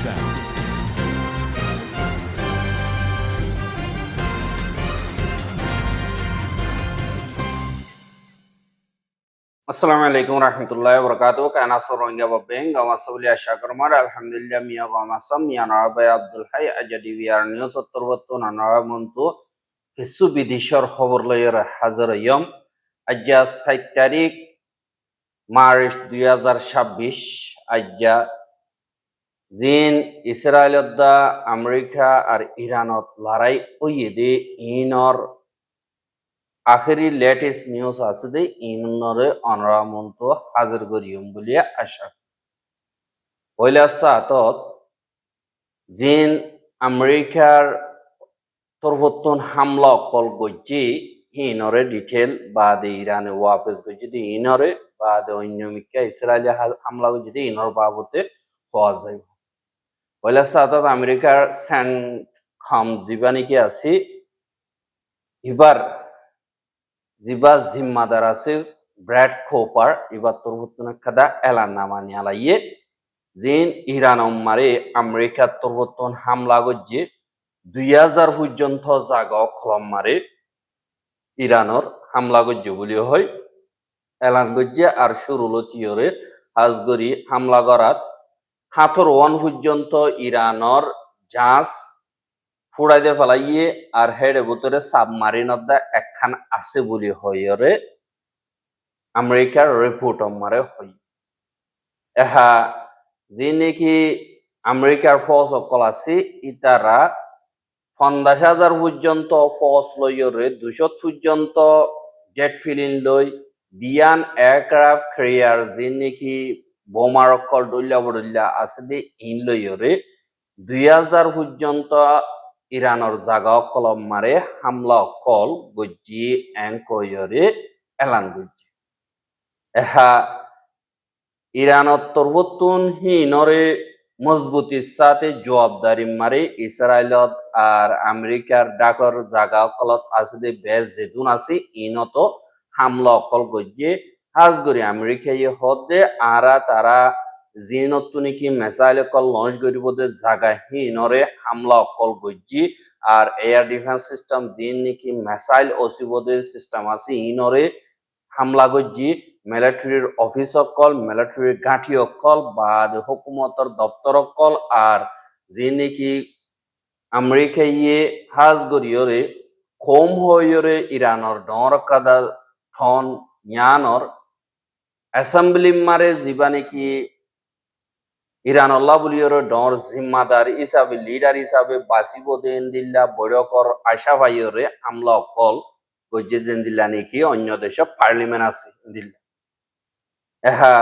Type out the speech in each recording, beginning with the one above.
sound. আসসালামু আলাইকুম রহমতুল্লাহ বরকাত কানাসর রোহিঙ্গা বাবেং গামাসবলিয়া শাকরমার আলহামদুলিল্লাহ মিয়া গামাসাম মিয়া নরাবাই আব্দুল হাই আজাদি বিয়ার নিউজ উত্তরবত্তু নরামন্তু কিছু বিদেশর খবর লইয়ের হাজার ইয়ম আজ্জা 7 তারিখ মার্চ 2026 আজ্জা জিন ইসরায়েলত দা আমেরিকা আর ইরানত লড়াই ওইদে ইনর আখেরি লেটেস্ট নিউজ আছে যে ইনরে অনরামন্ত হাজির করিম বলিয়া আশা পয়লা সাতত জিন আমেরিকার তরফতন হামলা কল গজ্জি ইনরে ডিটেল বাদে ইরানে ওয়াপস গজ্জি ইনরে বাদে অন্যমিকা ইসরায়েলি হামলা গজ্জি ইনর বাবতে হওয়া যায় পয়লা সাতত আমেরিকার সেন্ট খাম জীবানিকে আছে এবার জিবা জিম্মাদার আছে ব্র্যাড কোপার এবার তরবতনা কাদা এলান নামা নিয়ালাইয়ে জিন ইরান মারে আমেরিকার তরবতন হামলা গজ্জে 2000 পর্যন্ত জাগা খলম মারে ইরানর হামলা গজ্জে বলি হয় এলান গজ্জে আর শুরুলতিয়রে হাজগরি হামলা করাত হাতর 1 পর্যন্ত ইরানর জাহাজ ফুড়াইতে ফেলাইয়ে আর হেডে ভিতরে সাবমারিনত দা একখান আছে বলি হইরে আমেরিকার রিপোর্ট মারে হই এহা যে নাকি আমেরিকার ফৌজ অকল আছে ইতারা 50,000 পর্যন্ত ফৌজ লইরে 200 পর্যন্ত জেট ফিলিন লই দিয়ান এয়ারক্রাফট ক্যারিয়ার যে নাকি বোমার অকল ডুল্লা আছে দে ইন লইরে 2000 পর্যন্ত ইরানের জাগা কলম মারে হামলা কল গজ্জি এঙ্কয়রে এলান গজ্জি এহা ইরানত তরবতুন হিনরে মজবুতির সাথে জবাবদারি মারে ইসরায়েলত আর আমেরিকার ডাকর জাগা কলত আছে দে বেশ যেতুন আছে ইনত হামলা কল গজ্জি হাজগরি আমেরিকা ইয়ে হদে আরা তারা জিনতুনিকি মেসাইল কল লঞ্চ করিব দে জাগা হিনরে হামলা কল গজ্জি আর এয়ার ডিফেন্স সিস্টেম জিন নাকি মেসাইল অসিবদে সিস্টেম আছে ইনরে হামলা গজ্জি মিলিটারির অফিস কল মিলিটারির গাঁঠি কল বাদ হুকুমতর দপ্তর কল আর যে নাকি আমেরিকা ইয়ে হাজ গরিয়রে কম হইরে ইরানর ডর কাদা ঠন ইয়ানর অ্যাসেম্বলি মারে জিবা নাকি ইরান আল্লাহ বলিয়র ডর জিম্মাদার হিসাবে লিডার হিসাবে বাসিব দেন দিল্লা বৈরকর আশা ভাইয়রে হামলা কল গজ্জে দেন দিল্লা নাকি অন্য দেশ পার্লিমেন্ট আছে দিল্লা এহা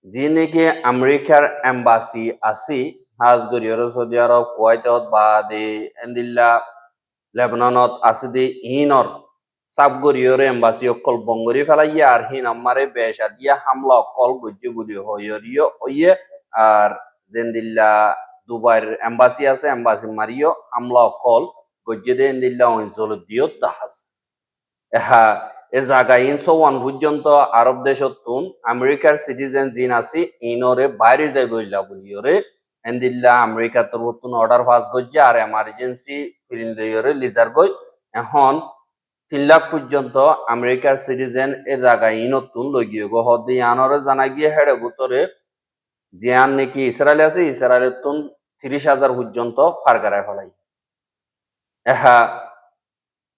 যে নাকি আমেরিকার এম্বাসি আছে হাজ গরিয়র সৌদি আরব কুয়াইতত বাদে এন্দিল্লা লেবাননত আছে দে ইনর সাব গরিয়র এম্বাসি অকল বঙ্গরি ফেলাইয়া আর হিন আমারে বেশা দিয়া হামলা কল গজ্জে বলি হইয়রিও হইয়ে আর জেন্দিল্লা দুবাইয়ের এম্বাসি আছে এম্বাসি মারিও হামলা কল গজ্জে দে এন্দিল্লা অঞ্চল দিও দাহাজ এহা এ জায়গা 101 পর্যন্ত আরব দেশতুন আমেরিকার সিটিজেন জিন আছে ইনরে বাইরে যাই বইলা বলিওরে এন্দিল্লা আমেরিকা তরফতুন অর্ডার পাস গজ্জে আর এমার্জেন্সি ফিরিন লইরে লিজার গই এখন 3 লাখ পর্যন্ত আমেরিকার সিটিজেন এ জায়গা ইনতুন লগিয়ে গো হদে আনরে জানা গিয়ে হেডে ভিতরে জিয়ান নাকি ইসরায়েল আছে ইসরায়েলের তুন 30,000 পর্যন্ত ফারগারায় হলাই এহা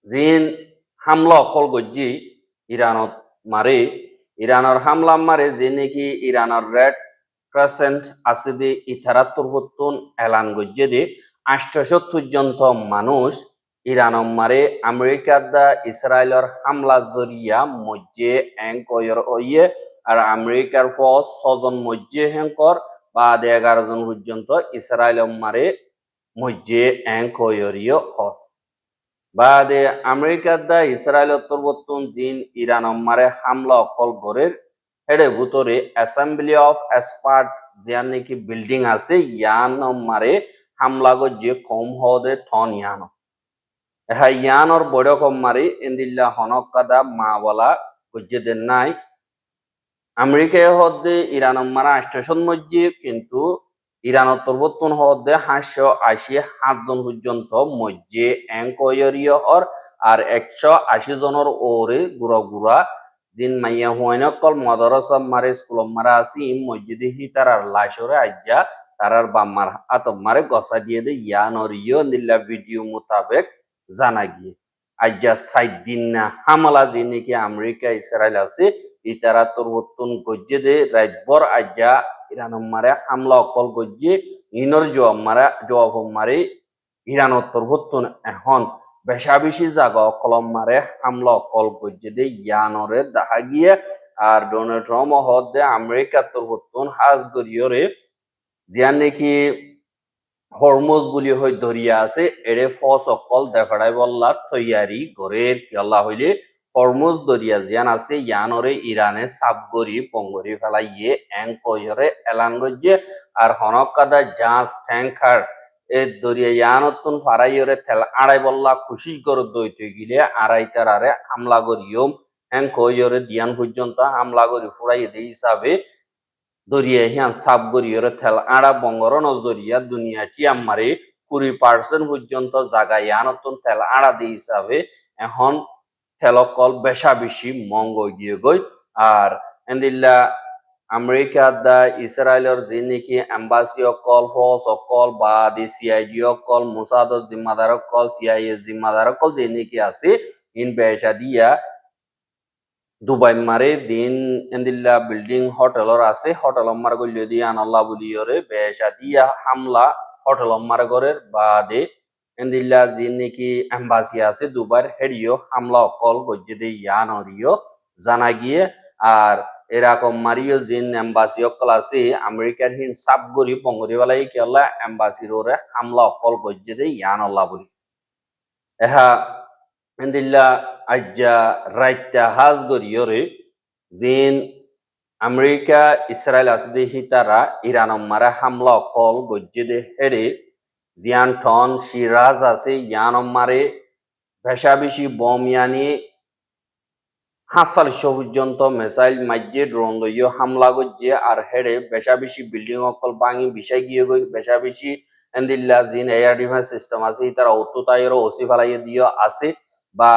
জিন হামলা অকল গজ্জি ইরানত মারে ইরানের হামলা মারে যে নাকি ইরানের রেড ক্রেসেন্ট আছে দে ইথারাত্তর হতুন এলান গজ্জে দে 800 পর্যন্ত মানুষ ইরান মারে আমেরিকার দা ইসরায়েলের হামলা জরিয়া মজ্জে এঙ্কয়র হইয়ে আর আমেরিকার ফৌজ 6 জন মজ্জে হেঙ্কর বাদ 11 জন পর্যন্ত ইসরায়েল মারে মজ্জে এঙ্কয়রিও হয় বাদে আমেরিকার দা ইসরায়েল তরবতুন জিন ইরান মারে হামলা অকল গড়ের হেডে ভিতরে অ্যাসেম্বলি অফ এক্সপার্ট যার নাকি বিল্ডিং আছে ইয়ান মারে হামলা গজ্জে কম হদে ঠন ইয়ান হ্যাঁ ইয়ানর বড় কম মারি ইন্দিল্লা হনক কাদা মা বলা গজ্জে দেন নাই আমেরিকায় হদে ইরান মারা স্টেশন মজ্জে কিন্তু ইরানত্তর বর্তন হদে 580 পর্যন্ত মধ্যে এঙ্কয়রীয় হর আর 180 জনের ওরে গুড়া গুড়া জিন মাইয়া হুয়াইনকল মদরসা মারে স্কুল মারা আসি মসজিদে হি তারার লাশরে আজ্জা তারার বাম্মার আতব মারে গসা দিয়ে দে ইয়ানরিয় নিল্লা ভিডিও মোতাবেক জানা গিয়ে আজ্জা 7 দিন না হামলা যে নাকি আমেরিকা ইসরায়েল আছে ইতারা তোর বর্তন গজ্জে দে রাতভর আজ্জা ইরান মারে হামলা অকল গজ্জে ইনর জবাব মারে ইরান উত্তর বর্তন এখন বেশা বেশি জায়গা কলম মারে হামলা অকল গজ্জে দে ইয়ানরে দেখা গিয়ে আর ডোনাল্ড ট্রাম্প হদে আমেরিকা তোর বর্তন হাজ গরিয়রে জিয়ান নাকি হরমোজ বুলি হই দরিয়া আছে এরে ফস অকল দেফাড়াই বল্লার তৈয়ারি গড়ের কেলা হইলে হরমোজ দরিয়া জিয়ান আছে ইয়ানরে ইরানে সাবগরি পঙ্গরি ফেলাইয়ে এং কইরে এলান গজ্জে আর হনকাদা জাহাজ ট্যাঙ্কার এ দরিয়া ইয়ানতুন ফারাইরে তেল আড়াই বল্লা খুশি গড় দইতে গিলে আড়াই তারারে হামলা গরিয়ম এং কইরে দিয়ান পর্যন্ত হামলা গরি ফুরাই দে হিসাবে দরিয়া হিয়ান সাব গরিয়রে থেল আড়া বঙ্গর নজরিয়া দুনিয়া টিয়াম্মারে 20% পর্যন্ত জায়গা ইয়ানতন তেল আড়া দিয়ে হিসাবে এখন থেলকল বেশা বেশি মঙ্গ গিয়ে গই আর এন্দিল্লা আমেরিকা দা ইসরায়েলের যে নাকি এম্বাসি অকল ফস অকল বা দি সিআইডি অকল মুসাদ জিম্মাদার অকল সিআইএ জিম্মাদার অকল যে নাকি আছে ইন বেশা দিয়া দুবাই মারে দিন এন্দিল্লা বিল্ডিং হোটেলর আছে হোটেল মার গল্য দিয়ে আনাল্লা বলিয়রে বেশা দিয়া হামলা হোটেল মার ঘরের বাদে এন্দিল্লা যে নাকি এম্বাসি আছে দুবার হেডিও হামলা অকল গজ্জে দিয়ে ইয়ানরিও জানা গিয়ে আর এরকম মারিও জিন এম্বাসি অকল আছে আমেরিকার হিন সাবগরি পঙ্গরি বেলাই কেলা এম্বাসির ওরে হামলা অকল গজ্জে দিয়ে ইয়ানল্লা বলি এহা এন্দিল্লা আজ্জা রাইতা হাজ গরিয়রে জিন আমেরিকা ইসরায়েল আসদে হিতারা ইরান মারা হামলা অকল গজ্জে দে হেডে জিয়ান ঠন সিরাজ আছে ইয়ান মারে ভেসা বেশি বম ইয়ানি 45 পর্যন্ত মিসাইল মাজ্জে ড্রোন লইয় হামলা গজ্জে আর হেডে বেশা বেশি বিল্ডিং অকল ভাঙি বিষয় গিয়ে গই বেশা বেশি এন্দিল্লা জিন এয়ার ডিফেন্স সিস্টেম আছে তারা অত্যতায়ের ওসি ফেলাইয়ে দিও আছে বা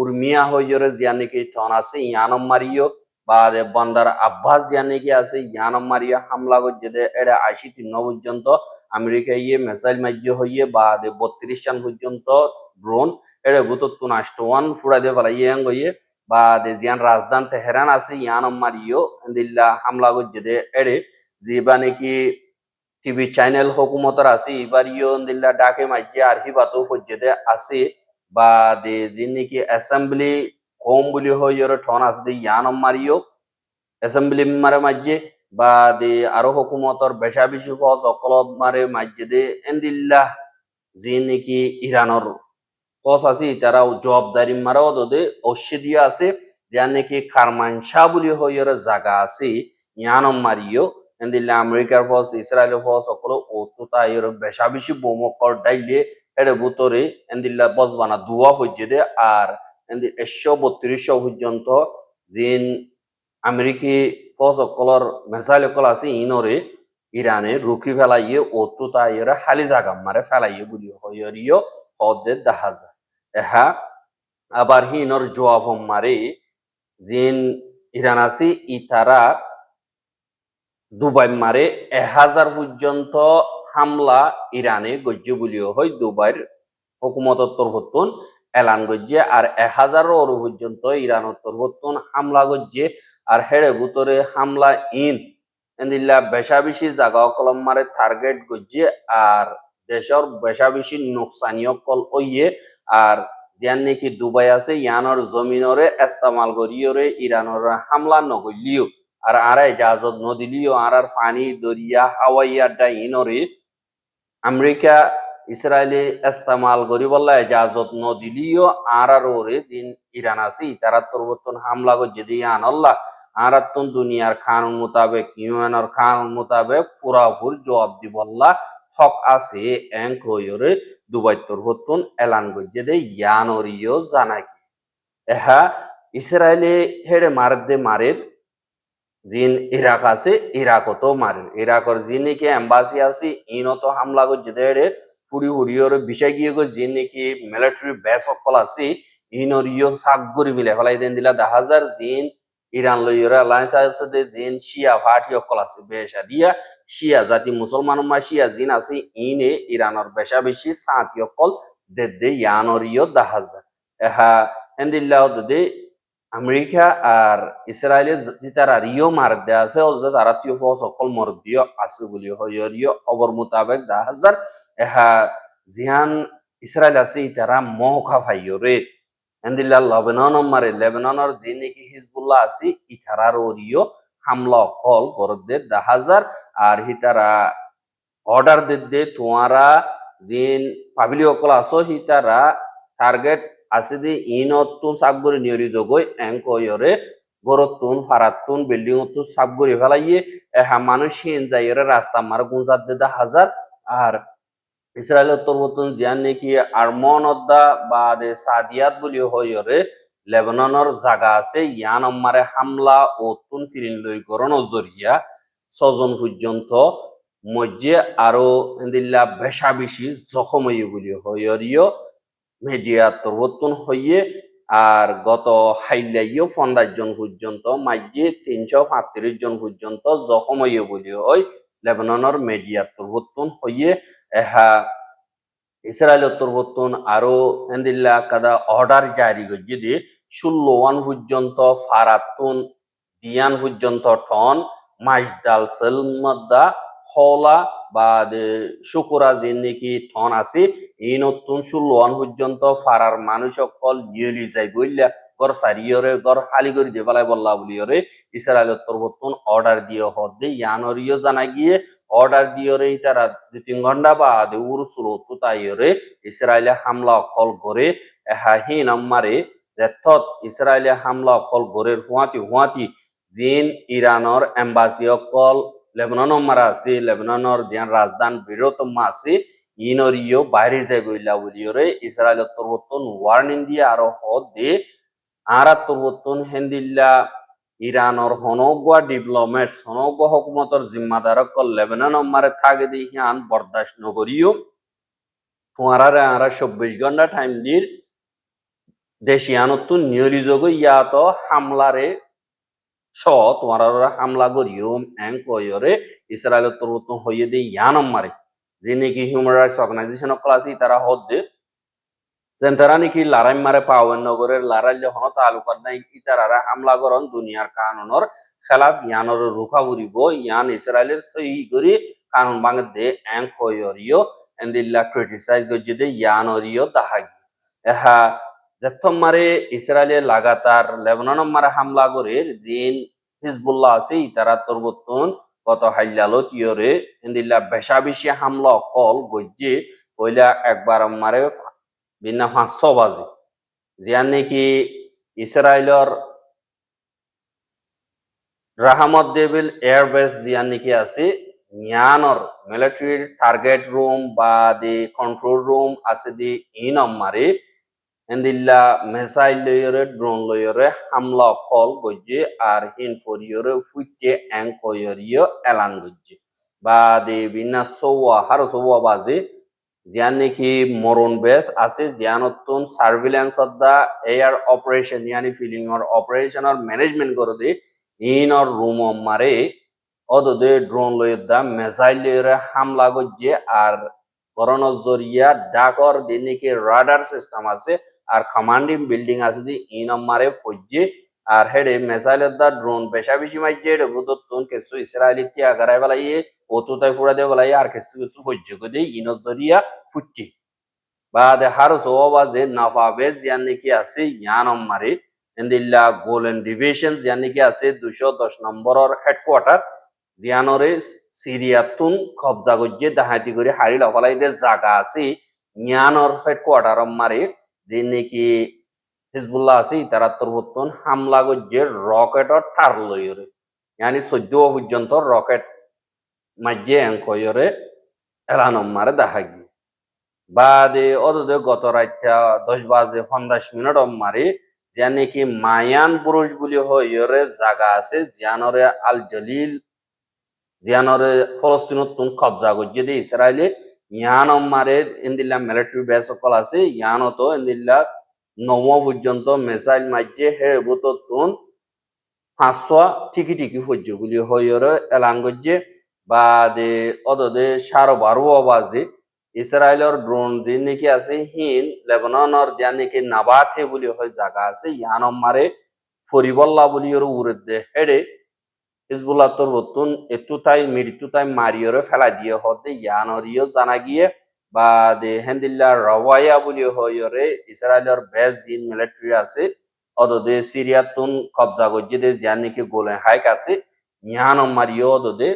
উর্মিয়া হইরে জিয়ান নাকি ঠন আছে ইয়ানম মারিও বা বন্দার আব্বাস জিয়ান নাকি আছে ইয়ানম মারিও হামলা গজ্জে দে এরা 83 পর্যন্ত আমেরিকা ইয়ে মিসাইল মাজ্জে হইয়ে বা 32 টান পর্যন্ত ড্রোন এরা বুতত্তু নষ্ট ওয়ান ফুড়া দিয়ে ফেলাইয়ে গইয়ে বা জিয়ান রাজধান তেহরান আছে ইয়ান মারিও দিল্লা হামলা গজ্জে দে এড়ে জিবা নাকি টিভি চ্যানেল হুকুমতর আছে এবারিও দিল্লা ডাকে মাজ্জে আর হিবাতো ফজ্জে দে আছে বা দে যে নাকি অ্যাসেম্বলি হোম বলি হইয়র ঠন আছে দে ইয়ান মারিও অ্যাসেম্বলি মারে মাজ্জে বা দে আরো হুকুমতর বেশা বেশি ফজ অকল মারে মাজ্জে দে এন্দিল্লা যে নাকি ইরানর কস আছে তারা জবাবদারি মারাও দে অস্যদিয়া আছে যার নাকি কারমানশা বলি হইয়ের জায়গা আছে ইয়ানম মারিও এন্দিল্লা আমেরিকার ফস ইসরায়েলের ফস সকল ও তো তাই বেশা বেশি বোমকর ডাইলে এর ভিতরে এন্দিল্লা বসবানা দুয়া হইছে দে আর এন্দি 132 পর্যন্ত জিন আমেরিকি ফস সকলর মেসাইল কল আছে ইনরে ইরানে রুকি ফেলাইয়ে ও তো তাই হালি জায়গা মারে ফেলাইয়ে বলি হইয়রিও হদে দেখা যায় এহা আবার হিনর জবাব মারে জিন ইরান আছে ইতারা দুবাই মারে 1000 পর্যন্ত হামলা ইরানে গজ্জে বলিও হয় দুবাইয়ের হুকুমতর তরফতুন এলান গজ্জে আর 1000 ওর পর্যন্ত ইরান তরফতুন হামলা গজ্জে আর হেড়ে ভিতরে হামলা ইন এন্দিল্লা বেশা বেশি জায়গা কলম মারে টার্গেট গজ্জে আর দেশের বেশা বেশি নোকসানি কল ওইয়ে আর জিয়ান নাকি দুবাই আছে ইয়ানর জমিনরে ইস্তেমাল করিয়রে ইরানর হামলা নগলিও আর আরাই জাহাজত নদিলিও আর ফানি দরিয়া হাওয়াই আড্ডা ইনরে আমেরিকা ইসরায়েলি ইস্তেমাল করি বললা জাহাজত নদিলিও আর ওরে জিন ইরান আছে তারা তরবতন হামলা করছে দিয়ে আনল্লাহ আর দুনিয়ার কানুন মোতাবেক ইউএনর কানুন মোতাবেক পুরাপুর জবাব দিবল্লা হক আছে এঙ্ক হইরে দুবাই তরফতুন এলান গজ্জে দে ইয়ানরিও জানাকি এহা ইসরায়েলে হেড়ে মারদে মারের জিন ইরাক আছে ইরাকতো মারে ইরাকর জিন নাকি এম্বাসি আছে ইনতো হামলা করছে দেড়ে পুরি হুড়িওর বিষয় গিয়ে গো জিন নাকি মিলিটারি বেস সকল আছে ইনরিও সাগরি মিলে ফলাই দেন দিলা 10,000 জিন ইরান লইরা অ্যালায়েন্স আছে দে জিন শিয়া ফাটি সকল আছে বেশা দিয়া শিয়া জাতি মুসলমান মা শিয়া জিন আছে ইনে ইরানর বেশা বেশি সাতি সকল দে ইয়ানরিও 10,000 এহা এন্দিল্লাহ দে আমেরিকা আর ইসরায়েলের তারা রিও মার দেয়া আছে অথচ তারা তিও সকল মরদিও আছে বলি হইরিও অবর মোতাবেক 10,000 এহা জিহান ইসরায়েল আছে তারা মহকা ফাইয়রে এন্দিল্লা লেবানন মারে লেবাননের যে নাকি হিজবুল্লাহ আছে ইতারার ওরিও হামলা কল করদে 10,000 আর হিতারা অর্ডার দিতে তোমারা জিন পাবলি অকল আছো হিতারা টার্গেট আছে দি ইনতুন সাবগরি নিয়রি জগই এঙ্কয়রে গরতুন ফারাতুন বিল্ডিং তুন সাবগরি ফেলাইয়ে এহা মানুষ হিন যাইরে রাস্তা মার গুঞ্জাত দে 10,000 আর ইসরায়েলের তরবতন জিয়ান নাকি আরমনদ্দা বা দে সাদিয়াত বলি হইরে লেবাননের জায়গা আছে ইয়ান মারে হামলা ও তুন ফিরিন লই করণ জরিয়া ছজন পর্যন্ত মধ্যে আরো দিল্লা বেশা বেশি জখম হইয়ে বলি হইরিও মিডিয়া তরবতন হইয়ে আর গত হাইলাইও 50 জন পর্যন্ত মাঝে 335 জন পর্যন্ত জখম হইয়ে বলি হয় লেবাননের মিডিয়া তরবতন হইয়ে এহা ইসরায়েলের তরবতন আরো এন্দিল্লা কাদা অর্ডার জারি করছে যে 16 পর্যন্ত ফারাতুন দিয়ান পর্যন্ত টন মাইজদাল সেলমাদ্দা হলা বা শুকুরা যে নাকি টন আছে এই নতুন 16 পর্যন্ত ফারার মানুষ সকল নিয়লি যাই বললা গর সারিয়রে গর হালি করে দিয়ে ফেলাই বললা বলিয়রে ইসরায়েলের তরবতন অর্ডার দিয়ে হদে ইয়ানরিও জানা গিয়ে অর্ডার দিয়ে তারা 2-3 ঘন্টা বাদে উরসুল তুতাইরে ইসরায়েলে হামলা অকল করে এহাহি নাম্মারে দেথত ইসরায়েলে হামলা অকল গরের হুয়াতি জিন ইরানর এম্বাসি অকল লেবানন মারা আছে লেবাননের জিয়ান রাজধান বীরতম আছে ইনরিও বাইরে যাই বইলা বলিয়রে ইসরায়েলের তরবতন ওয়ার্নিং দিয়ে আরো হদ দে আর তরবতন হেন্দিল্লা ইরানর হনগুয়া ডিপ্লোমেটস হনগুয়া হকুমতর জিম্মাদার কল লেবানন মারে থাকে দি হিয়ান বরদাস্ত নগরীয় তোমারারে আরা 24 ঘন্টা টাইম দির দেশিয়ানতুন নিয়রিযোগ ইয়াত হামলারে স তোমারা হামলা করিও এং কয়রে ইসরায়েলের তরবতন হইয়ে দি ইয়ানম মারে যে নাকি হিউম্যান রাইটস অর্গানাইজেশন ক্লাসি তারা হদ্দে যেন তারা নাকি লারাই মারে পাওয়েন নগরের লারাই হন তালুকাত নাই ইতারারা হামলা করন দুনিয়ার কানুনর খেলাফ ইয়ানর রুখা উড়িব ইয়ান ইসরায়েলের সই করি কানুন বাঙে দে এং খয়রিও এন্দিল্লা ক্রিটিসাইজ গজ্জে দে ইয়ানরিও দাহাগি এহা যেথম মারে ইসরায়েলে লাগাতার লেবানন মারে হামলা করে জিন হিজবুল্লাহ আছে ইতারা তরবতন গত হাইলালো তিয়রে এন্দিল্লা বেশা বেশি হামলা কল গজ্জে পয়লা একবার মারে বিনা 500 বাজে জিয়ান নাকি ইসরায়েলর রাহামত দেবিল এয়ারবেস জিয়ান নাকি আছে ইয়ানর মিলিটারি টার্গেট রুম বা দি কন্ট্রোল রুম আছে দি ইনমারে এন্দিল্লা মিসাইল লইরে ড্রোন লইরে হামলা কল গজ্জে আর হিন ফরিয়রে ফুটে এং কয়রিও এলান গজ্জে বা দি বিনা সওয়া হারো সওয়া বাজে জিয়ান নাকি মরণ বেস আছে জিয়ানতুন surveillance of the air operation ইয়ানি feeling or operation or management করে দে ইন অর রুম মারে অদে ড্রোন লইর দা মিসাইল লইরে হামলা গজ্জে আর করোনার জরিয়া ডাকর দিন নাকি রাডার সিস্টেম আছে আর কমান্ডিং বিল্ডিং আছে দি ইন মারে ফজ্জে আর হেডে মিসাইলের দা ড্রোন বেশা বেশি মাইজে রে বুততুন কিছু ইসরায়েলি তিয়া গারাই বলাইয়ে ওতুতাই ফুড়া দে বলাই আর কিছু কিছু ফজ্জে গদে ইনত জরিয়া ফুটছে বা দে হারো সোবাজে নাফাবেজ ইয়ান নাকি আছে ইয়ানম মারে এন্দিল্লা গোল্ডেন ডিভিশন ইয়ান নাকি আছে 210 নম্বরের হেডকোয়ার্টার জিয়ানরে সিরিয়াতুন কবজা গজ্জে দাহাতি করে হারি লফালাই দে জায়গা আছে ইয়ানর হেডকোয়ার্টার মারে যে নাকি হিজবুল্লাহ আছে তারা তরবতন হামলা গজ্জে রকেটর ঠার লইরে ইয়ানি 14 পর্যন্ত রকেট মাঝে এঙ্কয়রে এলানম মারে দাহাগি বাদে অদে গত রাত 10 বাজে 50 মিনিট মারে যে নাকি মায়ান বুরুজ বুলি হইরে জায়গা আছে জিয়ানরে আল জলিল জিয়ানরে ফলস্তিনত তুন কবজা করছে দিয়ে ইসরায়েলে ইয়ান মারে ইন্দিল্লা মিলিটারি বেস সকল আছে ইয়ানত ইন্দিল্লা নম পর্যন্ত মিসাইল মারছে হেরে বুতর তুন 500 টিকি টিকি হজ্জ গুলি হইরে এলান করছে বা দে অদদে 12:30 বাজে ইসরায়েলের ড্রোন যে নাকি আছে হিন লেবাননের দিয়া নাকি নাবাথে বলি হয় জায়গা আছে ইয়ানম মারে ফরিবল্লা বলি ওর উড়ে দে হেডে হিজবুল্লাহ তোর বতুন একটু তাই মৃত্যু তাই মারিয়রে ফেলা দিয়ে হতে ইয়ানরিও জানা গিয়ে বা দে হেন্দিল্লা রওয়াইয়া বলি হইরে ইসরায়েলের বেস জিন মিলিটারি আছে অদদে সিরিয়াতুন কবজা করছে দে জিয়ান নাকি গোলে হাইক আছে ইয়ানম মারিও অদদে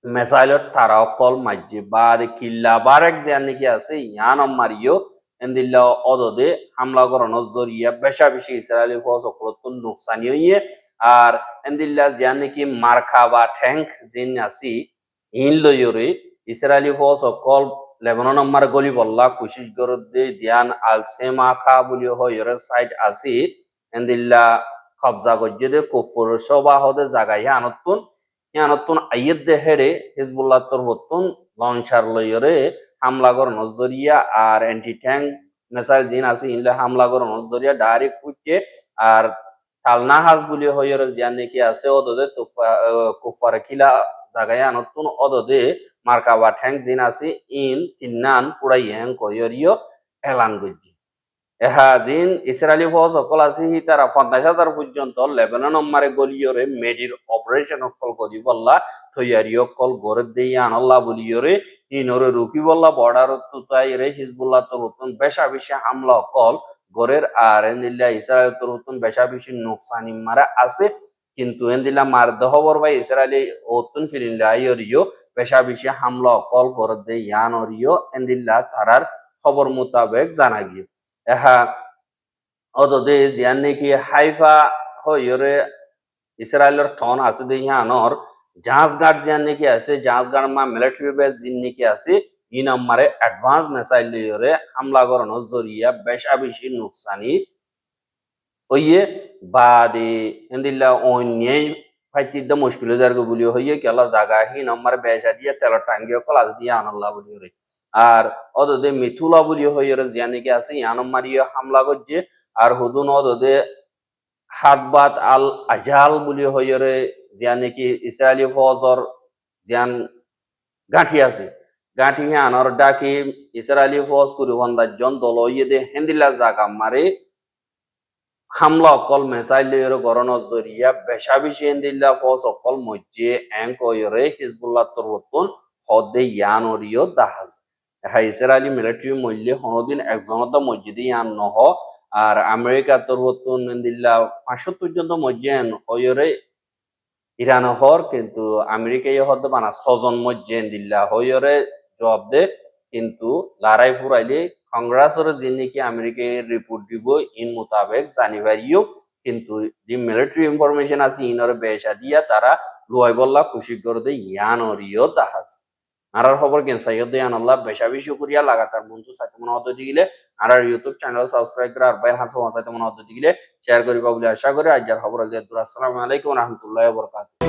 মেসাইলত তারা অকল মাঝে বার কিল্লা বারেক যে নাকি আছে ইয়ানম মারিও এন্দিল্লা অদদে হামলা করানোর জরিয়া বেশা বেশি ইসরায়েলি ফৌজ অকলতুন নুকসানি হইয়ে আর এন্দিল্লা যে নাকি মার্কা বা ট্যাঙ্ক জিন আসি ইন লইরে ইসরায়েলি ফৌজ অকল লেবানন মার গলি বল্লা কুশিশ গরদে দিয়ান আল সেমা খা বলি হইরে সাইড আসি এন্দিল্লা কবজা গজ্জে দে কুফর সবা হদে জাগাইয়া আনতুন ইয়ানতুন আইয়দ দে হেডে হিজবুল্লাহ তরবতুন লঞ্চার লইরে হামলা কর নজরিয়া আর অ্যান্টি ট্যাঙ্ক মিসাইল জিন আছে ইনলে হামলা কর নজরিয়া ডাইরেক্ট কুইকে আর তালনা হাজ বলি হইরে জিয়ান নাকি আছে ওদদে কুফার কিলা জাগায় আনতুন ওদদে মার্কাবা ট্যাঙ্ক জিন আছে ইন তিন্নান পুরাই হ্যাং কইরিও এলান গজ্জি এহা জিন ইসরায়েলি ফৌজ সকল আছে হি তারা 50,000 পর্যন্ত লেবানন মারে গলিয়রে মেডির অপারেশন অকল গদি বল্লা থইয়ারি অকল গরে দেই আনাল্লাহ বলিয়রে ইনরে রুকি বল্লা বর্ডার তুতাইরে হিজবুল্লাহ তরুতন বেশা বেশি হামলা অকল গরের আর এন্দিল্লা ইসরায়েল তরুতন বেশা বেশি নুকসানি মারা আছে কিন্তু এন্দিল্লা মার দহবর ভাই ইসরায়েলি ওতুন ফিরিল্লা আইরিও বেশা বেশি হামলা অকল গরে দেই ইয়ানরিও এন্দিল্লা তারার খবর মোতাবেক জানা গিয়ে এহা অদদে জিয়ান নাকি হাইফা হইরে ইসরায়েলের টন আছে দে ইয়ানর জাহাজঘাট জিয়ান নাকি আছে জাহাজঘাট মা মিলিটারি বেস জিন নাকি আছে ই নম্বরে অ্যাডভান্স মিসাইল লইরে হামলা করানো জরিয়া বেশা বেশি নুকসানি হইয়ে বা দে এন্দিল্লা অন্য ফাইতিদ্দ মুশকিল জারগো বলি হইয়ে কেলা জায়গা হি নম্বরে বেশা দিয়ে তেল টাঙ্গিও কলাজ দিয়ে আনাল্লাহ বলি হরে আর অদদে মিথুলা বলি হইরে জিয়া নাকি আছে ইয়ানম মারিয়ে হামলা করছে আর হুদুন অদদে হাতবাত আল আজাল বলি হইরে জিয়া নাকি ইসরায়েলি ফৌজর জিয়ান গাঁঠি আছে গাঁঠি আনর ডাকি ইসরায়েলি ফৌজ কুরি জন দল ইয়ে দে হেন্দিল্লা জাগা মারে হামলা অকল মেসাইল গরনের জরিয়া বেশা বেশি হেন্দিল্লা ফৌজ অকল মজ্জে এঙ্ক হইরে হিজবুল্লাহ তরবতুন হদে ইয়ানরিও দাহাজ হ্যাঁ ইসরায়েলি মিলিটারি মূল্য হনদিন একজনত মসজিদে ইয়ান নহ আর আমেরিকা তরবতুন হেন্দিল্লা 65 জন মজ্জেন হইরে ইরান হর কিন্তু আমেরিকাই হদ বানা 6 জন মজ্জেন দিল্লা হইরে জবাব দে কিন্তু লড়াই ফুরাইলে কংগ্রেসের যে নাকি আমেরিকার রিপোর্ট দিব ইন মোতাবেক জানিবারিও কিন্তু যে মিলিটারি ইনফরমেশন আছে ইনর বেশা দিয়া তারা লুয়াই বল্লা খুশি করে দে ইয়ানরিও দাহাজ আরার খবর কেন সাইয়দ দেয়ান আল্লাহ বেশা বেশি শুকরিয়া লাগাতার বন্ধু সাথে মনে হতে দিলে আর ইউটিউব চ্যানেল সাবস্ক্রাইব করে আর বাইর হাসা সাথে মনে হতে দিলে শেয়ার করিবা বলে আশা করি আজকের খবর আসসালামু আলাইকুম ওয়া রাহমাতুল্লাহি ওয়া বারাকাতুহু